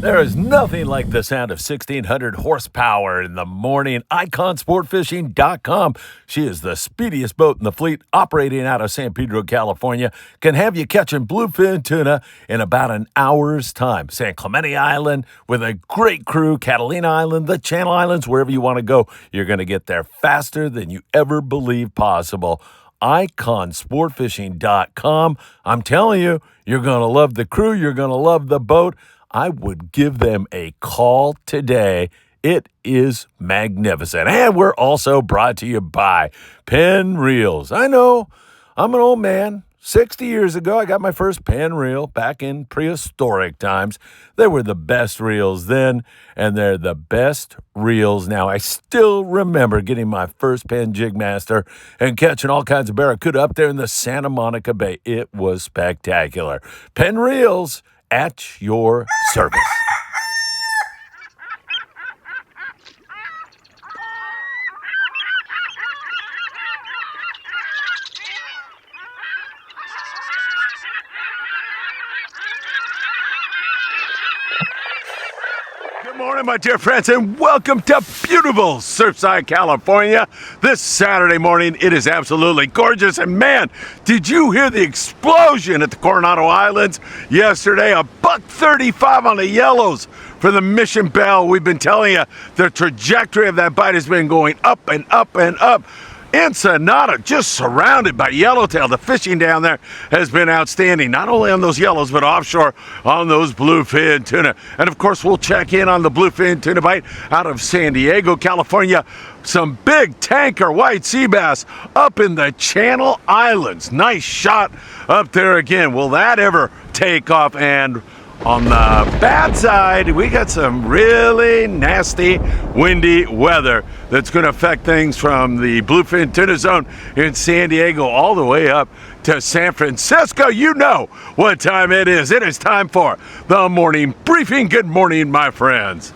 There is nothing like the sound of 1,600 horsepower in the morning. IconSportFishing.com. She is the speediest boat in the fleet, operating out of San Pedro, California. Can have you catching bluefin tuna in about an hour's time. San Clemente Island with a great crew, Catalina Island, the Channel Islands, wherever you want to go. You're going to get there faster than you ever believed possible. IconSportFishing.com. I'm telling you, you're going to love the crew. You're going to love the boat. I would give them a call today. It is magnificent. And we're also brought to you by Penn Reels. I know, I'm an old man. 60 years ago, I got my first Penn reel back in prehistoric times. They were the best reels then, and they're the best reels now. I still remember getting my first Penn Jigmaster and catching all kinds of barracuda up there in the Santa Monica Bay. It was spectacular. Penn Reels at your service. Good morning, my dear friends, and welcome to beautiful Surfside, California. This Saturday morning, it is absolutely gorgeous. And man, did you hear the explosion at the Coronado Islands yesterday? $1.35 on the yellows for the Mission Belle. We've been telling you the trajectory of that bite has been going up and up and up. Ensenada, just surrounded by yellowtail. The fishing down there has been outstanding, not only on those yellows, but offshore on those bluefin tuna. And of course, we'll check in on the bluefin tuna bite out of San Diego, California. Some big tanker white sea bass up in the Channel Islands. Nice shot up there again. Will that ever take off? And on the bad side, we got some really nasty, windy weather that's going to affect things from the bluefin tuna zone in San Diego all the way up to San Francisco. You know what time it is. It is time for the morning briefing. Good morning, my friends.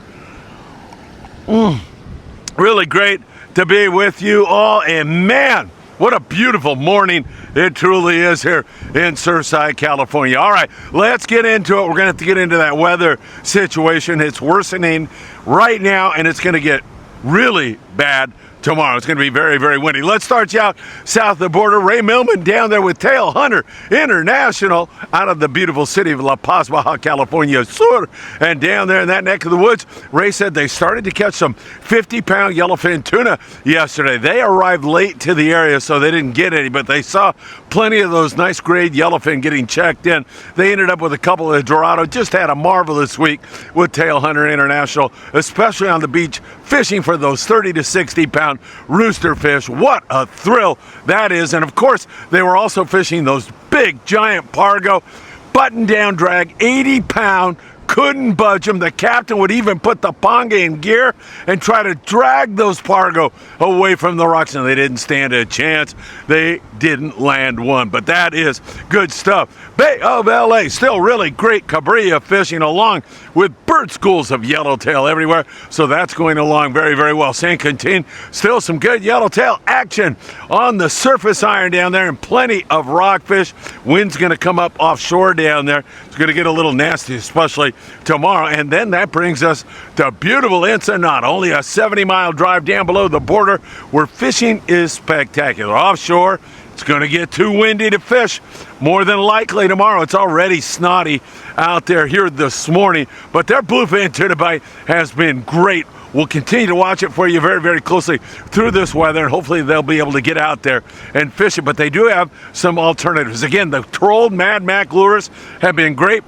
Really great to be with you all. And man, what a beautiful morning it truly is here in Surfside, California. All right, let's get into it. We're going to have to get into that weather situation. It's worsening right now, and it's going to get really bad tomorrow. It's going to be very, very windy. Let's start you out south of the border. Ray Millman down there with Tail Hunter International out of the beautiful city of La Paz, Baja California Sur. And down there in that neck of the woods, Ray said they started to catch some 50-pound yellowfin tuna yesterday. They arrived late to the area, so they didn't get any, but they saw plenty of those nice grade yellowfin getting checked in. They ended up with a couple of Dorado. Just had a marvelous week with Tail Hunter International, especially on the beach, fishing for those 30 to 60 pound rooster fish. What a thrill that is. And of course, they were also fishing those big giant pargo, button down drag, 80 pound, couldn't budge them. The captain would even put the ponga in gear and try to drag those pargo away from the rocks, and they didn't stand a chance. They didn't land one, but that is good stuff. Bay of LA, still really great cabrilla fishing along with bird schools of yellowtail everywhere, so that's going along very, very well. San Quintin, still some good yellowtail action on the surface iron down there, and plenty of rockfish. Wind's going to come up offshore down there. It's going to get a little nasty, especially tomorrow. And then that brings us to beautiful Ensenada, only a 70-mile drive down below the border where fishing is spectacular. Offshore, it's going to get too windy to fish. More than likely tomorrow. It's already snotty out there here this morning, but their bluefin tuna bite has been great. We'll continue to watch it for you very, very closely through this weather, and hopefully they'll be able to get out there and fish it. But they do have some alternatives. Again, the trolled Mad Mac lures have been great.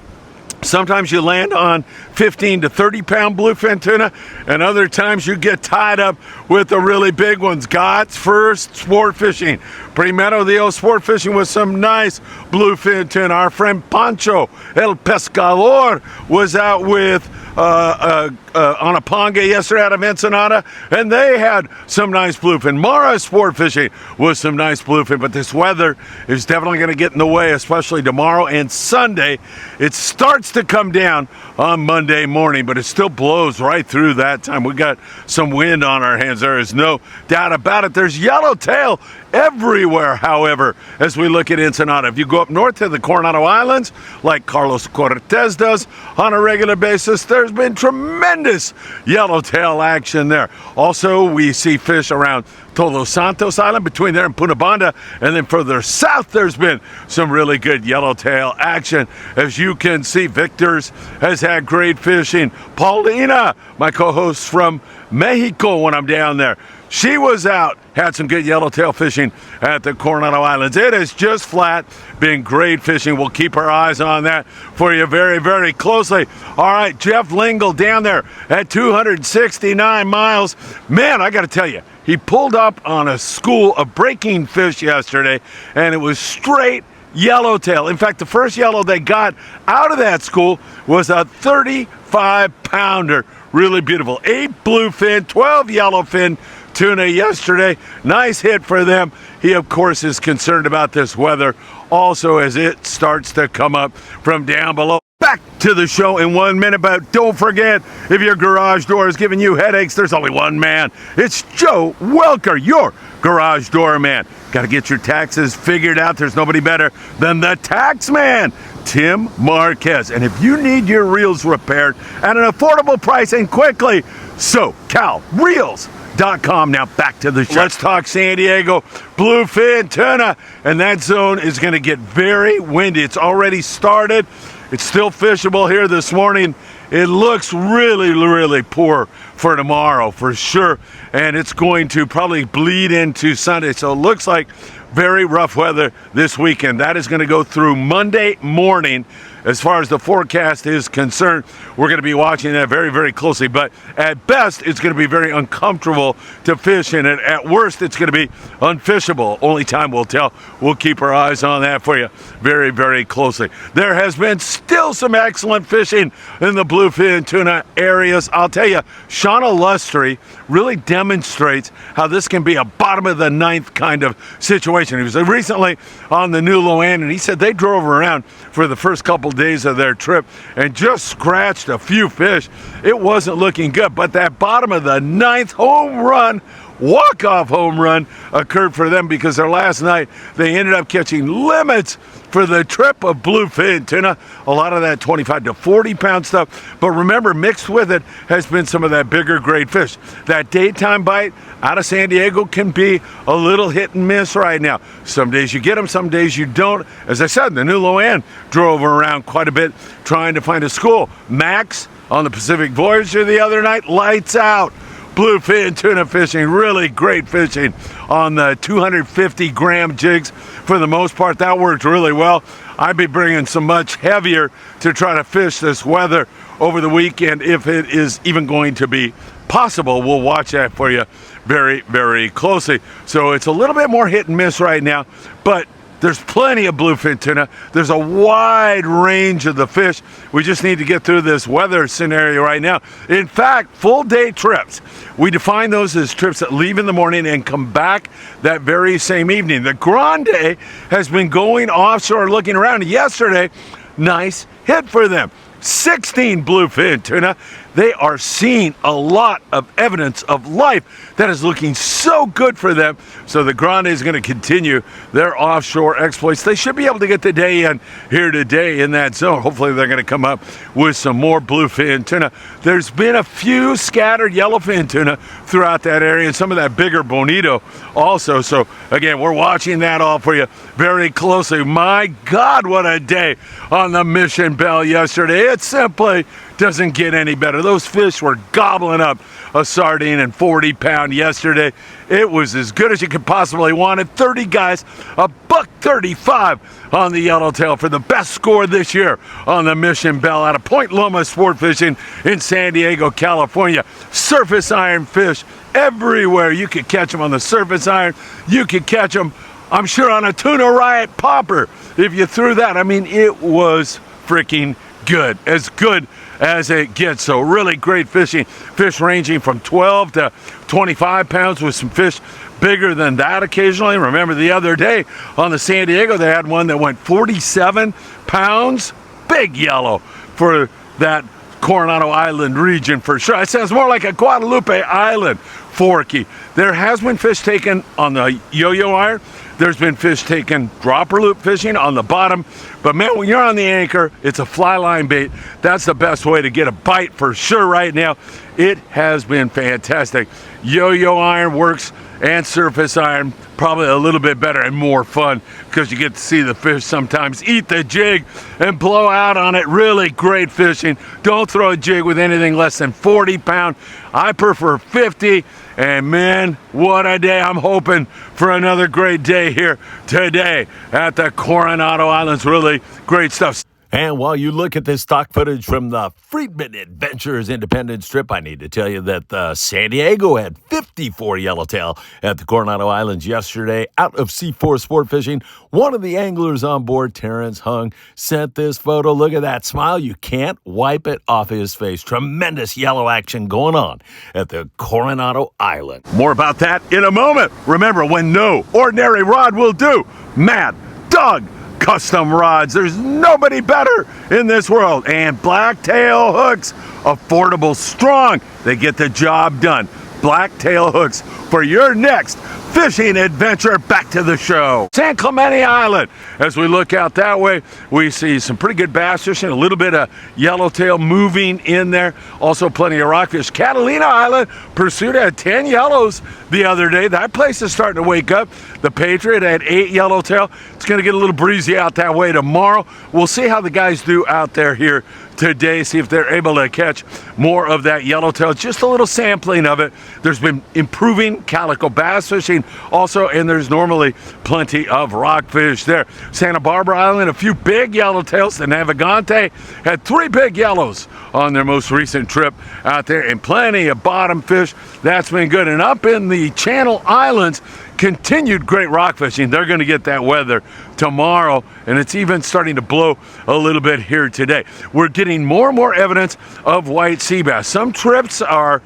Sometimes you land on 15 to 30 pound bluefin tuna, and other times you get tied up with the really big ones. God's first sport fishing. Primero Dios sport fishing with some nice bluefin tuna. Our friend Pancho El Pescador was out with a Onapanga yesterday out of Ensenada, and they had some nice bluefin. Mara sport fishing was some nice bluefin, but this weather is definitely going to get in the way, especially tomorrow and Sunday. It starts to come down on Monday morning, but it still blows right through that time. We got some wind on our hands. There is no doubt about it. There's yellowtail everywhere, however, as we look at Ensenada. If you go up north to the Coronado Islands, like Carlos Cortez does on a regular basis, there's been tremendous yellowtail action there. Also, we see fish around Todos Santos Island, between there and Punta Banda, and then further south, there's been some really good yellowtail action. As you can see, Victor's has had great fishing. Paulina, my co-host from Mexico when I'm down there, she was out, had some good yellowtail fishing at the Coronado Islands. It is just flat, been great fishing. We'll keep our eyes on that for you very, very closely. All right, Jeff Lingle down there at 269 miles. Man, I got to tell you, he pulled up on a school of breaking fish yesterday, and it was straight yellowtail. In fact, the first yellow they got out of that school was a 35-pounder. Really beautiful. 8 bluefin, 12 yellowfin tuna yesterday. Nice hit for them. He, of course, is concerned about this weather also as it starts to come up from down below. Back to the show in 1 minute, but don't forget, if your garage door is giving you headaches, there's only one man. It's Joe Welker, your garage door man. Got to get your taxes figured out. There's nobody better than the tax man, Tim Marquez. And if you need your reels repaired at an affordable price and quickly, SoCalReels.com. Now back to the show. Let's talk San Diego bluefin tuna, and that zone is going to get very windy. It's already started. It's still fishable here this morning. It looks really, really poor for tomorrow for sure, and it's going to probably bleed into Sunday. So it looks like very rough weather this weekend. That is going to go through Monday morning. As far as the forecast is concerned, we're going to be watching that very, very closely. But at best, it's going to be very uncomfortable to fish in it. At worst, it's going to be unfishable. Only time will tell. We'll keep our eyes on that for you very, very closely. There has been still some excellent fishing in the bluefin tuna areas. I'll tell you, Shauna Lustry really demonstrates how this can be a bottom of the ninth kind of situation. He was recently on the New Loan, and he said they drove around for the first couple days of their trip and just scratched a few fish. It wasn't looking good, but that bottom of the ninth home run, walk-off home run occurred for them because their last night they ended up catching limits for the trip of bluefin tuna. A lot of that 25 to 40 pound stuff, but remember, mixed with it has been some of that bigger grade fish. That daytime bite out of San Diego can be a little hit and miss right now. Some days you get them, some days you don't. As I said, the New Loan drove around quite a bit trying to find a school. Max on the Pacific Voyager the other night, lights out. Bluefin tuna fishing, really great fishing on the 250 gram jigs for the most part. That worked really well. I'd be bringing some much heavier to try to fish this weather over the weekend if it is even going to be possible. We'll watch that for you very, very closely. So it's a little bit more hit and miss right now, but there's plenty of bluefin tuna. There's a wide range of the fish. We just need to get through this weather scenario right now. In fact, full day trips, we define those as trips that leave in the morning and come back that very same evening. The Grande has been going offshore looking around. Yesterday, nice hit for them. 16 bluefin tuna. They are seeing a lot of evidence of life that is looking so good for them. So the Grande is going to continue their offshore exploits. They should be able to get the day in here today in that zone. Hopefully they're going to come up with some more bluefin tuna. There's been a few scattered yellowfin tuna throughout that area and some of that bigger bonito also. So again, we're watching that all for you very closely. My God, what a day on the Mission Bell yesterday. It simply doesn't get any better. Those fish were gobbling up a sardine and 40 pound yesterday. It was as good as you could possibly want it. 30 guys, $1.35 on the yellowtail for the best score this year on the Mission Bell out of Point Loma Sport Fishing in San Diego, California. Surface iron fish everywhere. You could catch them on the surface iron. You could catch them, I'm sure, on a tuna riot popper if you threw that. I mean, it was freaking good as it gets. So really great fishing. Fish ranging from 12 to 25 pounds with some fish bigger than that occasionally. Remember the other day on the San Diego, they had one that went 47 pounds. Big yellow for that Coronado Island region for sure. It sounds more like a Guadalupe Island forky. There has been fish taken on the yo-yo iron. There's been fish taken dropper loop fishing on the bottom. But man, when you're on the anchor, it's a fly line bait. That's the best way to get a bite for sure right now. It has been fantastic. Yo-yo iron works and surface iron probably a little bit better and more fun because you get to see the fish sometimes eat the jig and blow out on it. Really great fishing. Don't throw a jig with anything less than 40 pound. I prefer 50. And man, what a day. I'm hoping for another great day here today at the Coronado Islands. Really great stuff. And while you look at this stock footage from the Friedman Adventures Independence trip, I need to tell you that San Diego had 54 yellowtail at the Coronado Islands yesterday out of C4 sport fishing. One of the anglers on board, Terrence Hung, sent this photo. Look at that smile. You can't wipe it off his face. Tremendous yellow action going on at the Coronado Island. More about that in a moment. Remember, when no ordinary rod will do, Mad Dog Custom Rods. There's nobody better in this world. And blacktail hooks, affordable, strong. They get the job done. Blacktail hooks for your next fishing adventure. Back to the show. San Clemente Island. As we look out that way, we see some pretty good bass fishing, a little bit of yellowtail moving in there. Also plenty of rockfish. Catalina Island, Pursuit had 10 yellows the other day. That place is starting to wake up. The Patriot had 8 yellowtail. It's going to get a little breezy out that way tomorrow. We'll see how the guys do out there here today, see if they're able to catch more of that yellowtail. Just a little sampling of it. There's been improving calico bass fishing also, and there's normally plenty of rockfish there. Santa Barbara Island, a few big yellowtails. The Navigante had 3 big yellows on their most recent trip out there, and plenty of bottom fish. That's been good. And up in the Channel Islands, continued great rock fishing. They're going to get that weather tomorrow, and it's even starting to blow a little bit here today. We're getting more and more evidence of white sea bass. Some trips are,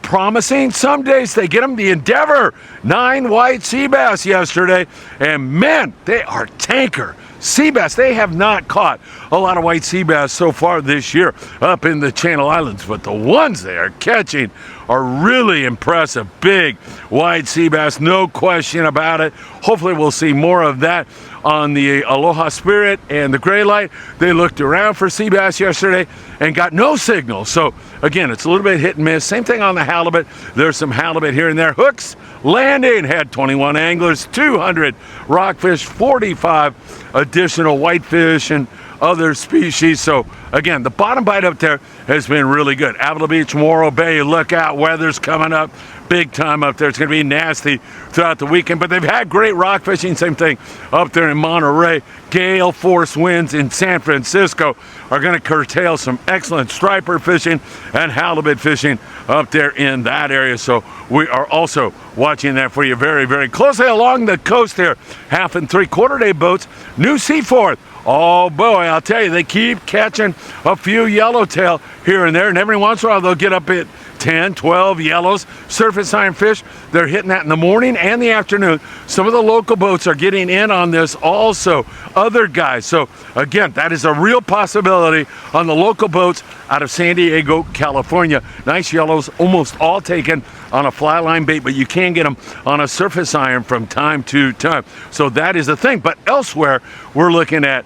promising. Some days they get them. The Endeavor, 9 white sea bass yesterday, and man, they are tanker sea bass. They have not caught a lot of white sea bass so far this year up in the Channel Islands, but the ones they are catching are really impressive. Big white sea bass, no question about it. Hopefully we'll see more of that on the Aloha Spirit and the Gray Light. They looked around for sea bass yesterday and got no signal. So again, it's a little bit hit and miss. Same thing on the halibut. There's some halibut here and there. Hooks landing, had 21 anglers, 200 rockfish, 45 additional whitefish and other species. So again, the bottom bite up there has been really good. Avila Beach, Morro Bay, look out, weather's coming up big time up there. It's going to be nasty throughout the weekend, but they've had great rock fishing. Same thing up there in Monterey. Gale force winds in San Francisco are going to curtail some excellent striper fishing and halibut fishing up there in that area. So we are also watching that for you very, very closely along the coast here. 1/2 and 3/4 day boats, new Seaforth. Oh boy, I'll tell you, they keep catching a few yellowtail here and there, and every once in a while they'll get up at 10, 12 yellows. Surface iron fish, they're hitting that in the morning and the afternoon. Some of the local boats are getting in on this also, other guys. So again, that is a real possibility on the local boats out of San Diego, California. Nice yellows, almost all taken on a fly line bait, but you can get them on a surface iron from time to time. So that is the thing. But elsewhere, we're looking at,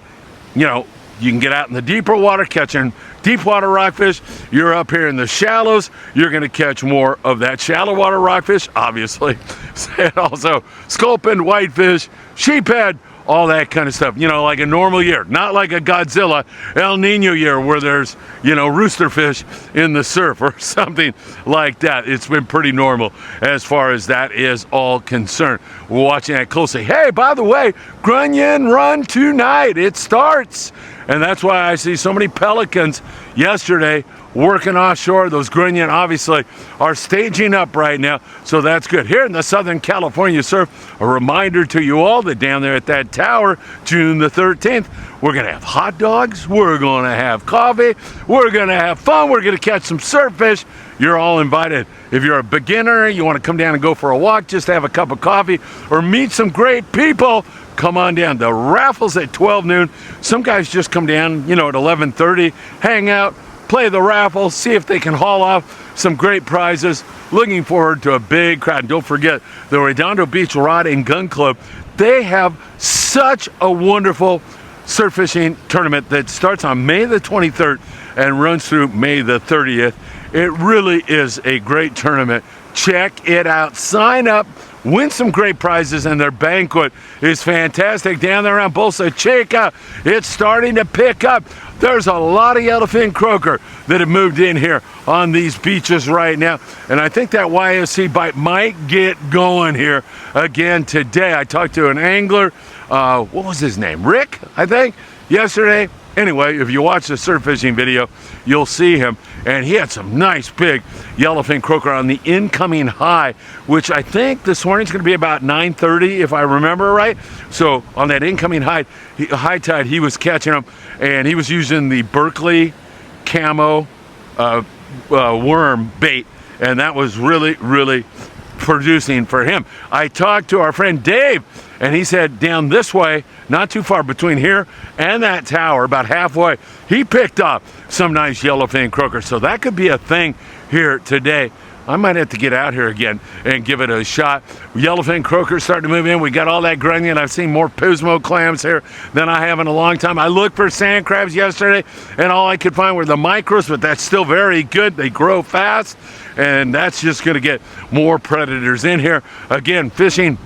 you can get out in the deeper water catching deep water rockfish. You're up here in the shallows, you're going to catch more of that shallow water rockfish, obviously. And also sculpin, whitefish, sheephead, all that kind of stuff, like a normal year, not like a Godzilla El Nino year where there's, roosterfish in the surf or something like that. It's been pretty normal as far as that is all concerned. We're watching that closely. Hey, by the way, Grunion Run tonight. It starts And that's why I see so many pelicans yesterday working offshore. Those Grunion obviously are staging up right now, so that's good. Here in the Southern California surf, a reminder to you all that down there at that tower, June the 13th, we're gonna have hot dogs, we're gonna have coffee, we're gonna have fun, we're gonna catch some surf fish. You're all invited. If you're a beginner, you wanna come down and go for a walk, just have a cup of coffee, or meet some great people, come on down. The raffle's at 12 noon. Some guys just come down, you know, at 11:30, hang out, play the raffle, see if they can haul off some great prizes. Looking forward to a big crowd. And don't forget, the Redondo Beach Rod and Gun Club, they have such a wonderful surf fishing tournament that starts on May the 23rd and runs through May the 30th. It really is a great tournament. Check it out. Sign up, win some great prizes, and their banquet is fantastic down there around Bolsa Chica. It's starting to pick up. There's a lot of yellowfin croaker that have moved in here on these beaches right now, and I think that YOC bite might get going here again today. I talked to an angler, what was his name? Rick, I think, yesterday. Anyway, if you watch the surf fishing video, you'll see him, and he had some nice big yellowfin croaker on the incoming high, which I think this morning's going to be about 9:30, if I remember right. So on that incoming high tide, he was catching them, and he was using the Berkeley camo worm bait, and that was really, really producing for him. I talked to our friend Dave, and he said down this way, not too far between here and that tower, about halfway, he picked up some nice yellowfin croaker. So that could be a thing here today. I might have to get out here again and give it a shot. Yellowfin croaker starting to move in. We got all that Grunion. I've seen more Pismo clams here than I have in a long time. I looked for sand crabs yesterday, and all I could find were the micros, but that's still very good. They grow fast, and that's just going to get more predators in here. Again, fishing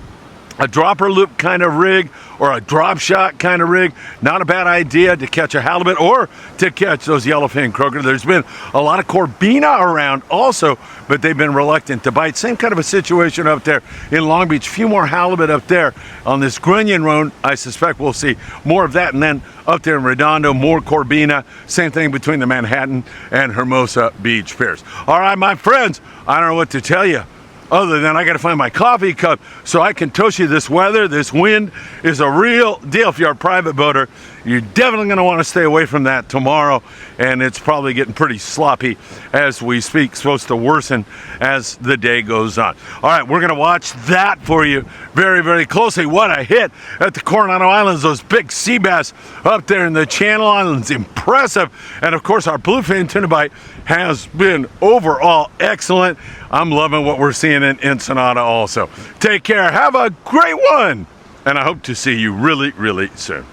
a dropper loop kind of rig or a drop shot kind of rig, not a bad idea to catch a halibut or to catch those yellowfin croaker. There's been a lot of corbina around also, but they've been reluctant to bite. Same kind of a situation up there in Long Beach. A few more halibut up there on this Grunion Road. I suspect we'll see more of that. And then up there in Redondo, more corbina. Same thing between the Manhattan and Hermosa Beach piers. All right, my friends, I don't know what to tell you, other than I got to find my coffee cup so I can toast you. This weather, this wind is a real deal. If you're a private boater, you're definitely going to want to stay away from that tomorrow, and it's probably getting pretty sloppy as we speak. Supposed to worsen as the day goes on. All right, we're going to watch that for you very, very closely. What a hit at the Coronado Islands. Those big sea bass up there in the Channel Islands. Impressive. And of course, our bluefin tuna bite has been overall excellent. I'm loving what we're seeing in Ensenada also. Take care. Have a great one. And I hope to see you really, really soon.